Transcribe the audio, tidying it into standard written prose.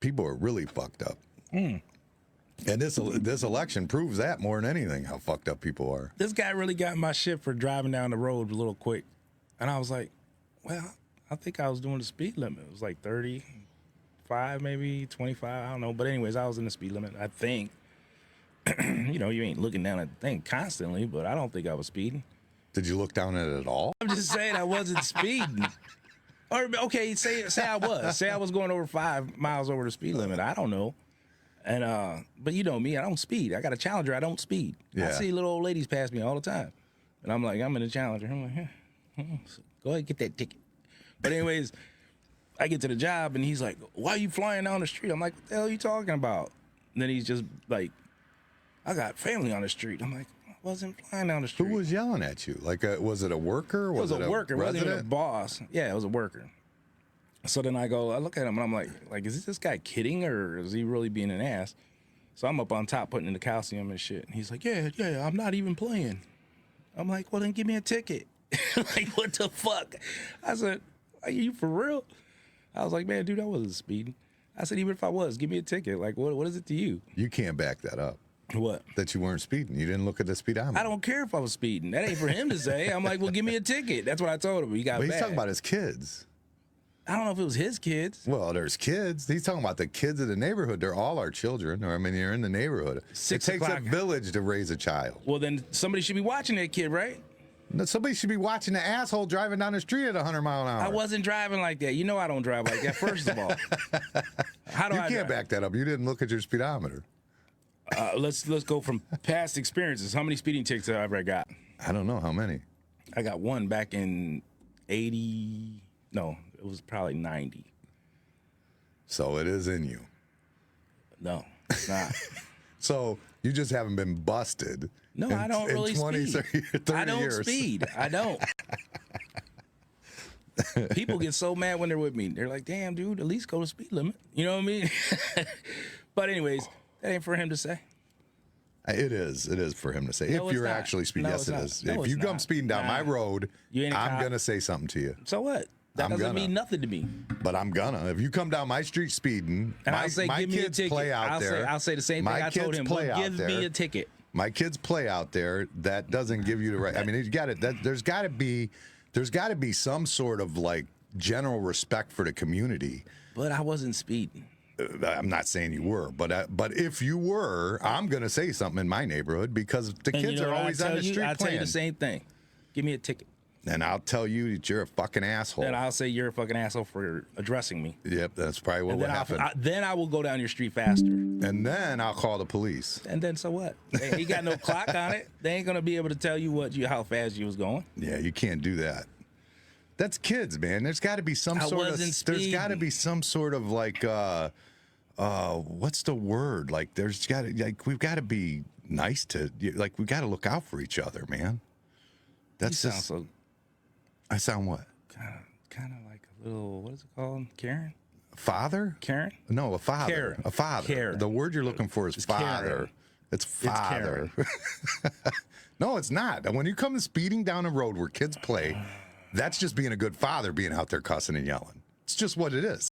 People are really fucked up. And this election proves that more than anything, how fucked up people are. This guy really got my shit for driving down the road a little quick. And I was like, well, I think I was doing the speed limit. It was like 35, maybe 25, I don't know. But anyways, I was in the speed limit, I think. You know, you ain't looking down at the thing constantly, but I don't think I was speeding. Did you look down at it at all? I'm just saying I wasn't speeding. Or, okay, say I was. Say I was going over 5 miles over the speed limit. I don't know. And but you know me, I don't speed. I got a Challenger, I don't speed. Yeah. I see little old ladies pass me all the time. And I'm like, I'm in a Challenger. I'm like, go ahead, get that ticket. But anyways, I get to the job and he's like, why are you flying down the street? I'm like, what the hell are you talking about? And then he's just like, I got family on the street. I'm like, I wasn't flying down the street. Who was yelling at you? Like, was it a worker? It was a worker. It wasn't even a resident? boss. Yeah, it was a worker. So then I look at him and I'm like, is this guy kidding or is he really being an ass? So I'm up on top putting in the calcium and shit. And he's like, yeah, I'm not even playing. I'm like, well, then give me a ticket. Like, what the fuck? I said, are you for real? I was like, man, dude, I wasn't speeding. I said, even if I was, give me a ticket. Like, what is it to you? You can't back that up. What? That you weren't speeding. You didn't look at the speedometer. I don't care if I was speeding. That ain't for him to say. I'm like, well, give me a ticket. That's what I told him. He got But he's mad. talking about his kids. I don't know if it was his kids. Well, there's kids. He's talking about the kids of the neighborhood. They're all our children. Or, I mean, you're in the neighborhood. 6 It takes a o'clock. village to raise a child. Well, then somebody should be watching that kid, right? No, somebody should be watching the asshole driving down the street at 100 mile an hour. I wasn't driving like that. You know I don't drive like that, first of all. How do You I can't drive? back that up. You didn't look at your speedometer. Let's go from past experiences. How many speeding tickets have I ever got? I don't know how many. I got one back in 80. No, it was probably 90. So it is in you. No, it's not. So you just haven't been busted. No, in, I don't in really 20, speed. 30 I don't years. speed. I don't. People get so mad when they're with me. They're like, damn, dude, at least go to speed limit. You know what I mean? But anyways, that ain't for him to say. It is. It is for him to say. No, If it's you're not. actually speeding. No, Yes, it's it not. is. No, If it's you come not. speeding down my Nah. road, You ain't a I'm cop. going to say something to you. So what? That I'm doesn't gonna. mean nothing to me. But I'm gonna. If you come down my street speeding, And my, I'll say, my give me a kids ticket. play out there. I'll say the same thing My I told kids him. play Well, out give there. me a ticket. My kids play out there. That doesn't give you the right. I mean, you got it. There's got to be some sort of like general respect for the community. But I wasn't speeding. I'm not saying you were, but if you were, I'm gonna say something in my neighborhood because the And kids you know are what always I on tell the you? street I'll tell you playing. the same thing. Give me a ticket. And I'll tell you that you're a fucking asshole. And I'll say you're a fucking asshole for addressing me. Yep, that's probably what And would then, happen. then I will go down your street faster. And then I'll call the police. And then so what? He got no clock on it. They ain't gonna be able to tell you how fast you was going. Yeah, you can't do that. That's kids, man. There's got to be some I sort of. wasn't There's got to speeding. be some sort of like, what's the word? Like, there's got to we've got to be nice to like we got to look out for each other, man. That's You just. sound so I sound what? kind of like a little, what is it called? Karen? Father? Karen? No, a father. Karen. A father. Karen. The word you're looking for is It's father. Karen. It's father. No, it's not. And when you come speeding down a road where kids play, that's just being a good father being out there cussing and yelling. It's just what it is.